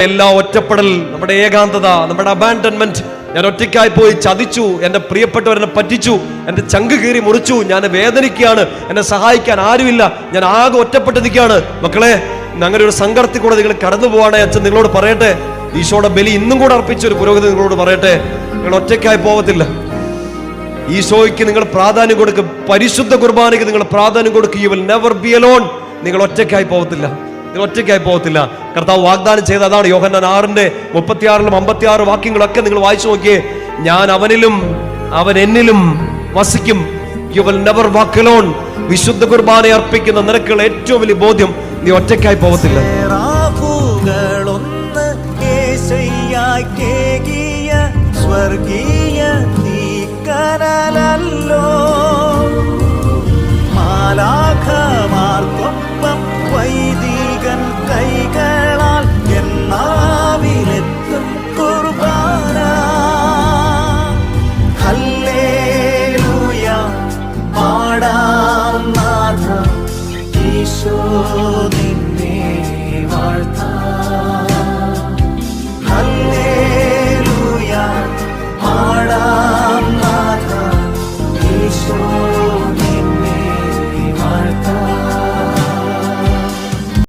എല്ലാ ഒറ്റപ്പെടൽ, നമ്മുടെ ഏകാന്തത, നമ്മുടെ അബാൻഡൻമെന്റ്, ഞാൻ ഒറ്റയ്ക്കായി പോയി ചതിച്ചു, എന്റെ പ്രിയപ്പെട്ടവരെന്നെ പറ്റിച്ചു, എന്റെ ചങ്ക് കീറി മുറിച്ചു, ഞാൻ വേദനിക്കുകയാണ്, എന്നെ സഹായിക്കാൻ ആരുമില്ല, ഞാൻ ആകെ ഒറ്റപ്പെട്ട് നിൽക്കുകയാണ്. മക്കളെ, അങ്ങനെ ഒരു സങ്കടത്തിൽ കൂടെ നിങ്ങൾ കടന്നു പോവാണേ അച്ഛൻ നിങ്ങളോട് പറയട്ടെ, ഈശോയുടെ ബലി ഇന്നും കൂടെ അർപ്പിച്ച ഒരു പുരോഹിതൻ നിങ്ങളോട് പറയട്ടെ, നിങ്ങൾ ഒറ്റയ്ക്കായി പോകത്തില്ല. ഈശോയ്ക്ക് നിങ്ങൾ പ്രാധാന്യം കൊടുക്കും, പരിശുദ്ധ കുർബാനയ്ക്ക് നിങ്ങൾ പ്രാധാന്യം കൊടുക്കും. You will never be alone. നിങ്ങൾ ഒറ്റയ്ക്കായി പോകത്തില്ല, നിങ്ങൾ ഒറ്റയ്ക്കായി പോകത്തില്ല. കർത്താവ് വാഗ്ദാനം ചെയ്ത അതാണ്. യോഹന്നാൻ 6:36 56 വാക്യങ്ങളൊക്കെ നിങ്ങൾ വായിച്ചു നോക്കിയേ. ഞാൻ അവനിലും അവൻ എന്നിലും വസിക്കും. You will never walk alone. വിശുദ്ധ കുർബാന അർപ്പിക്കുന്ന നിനക്കുള്ള ഏറ്റവും വലിയ ബോധ്യം, നീ ഒറ്റയ്ക്കായി പോകത്തില്ല. സ്വർഗീയ തീക്കനലല്ലോ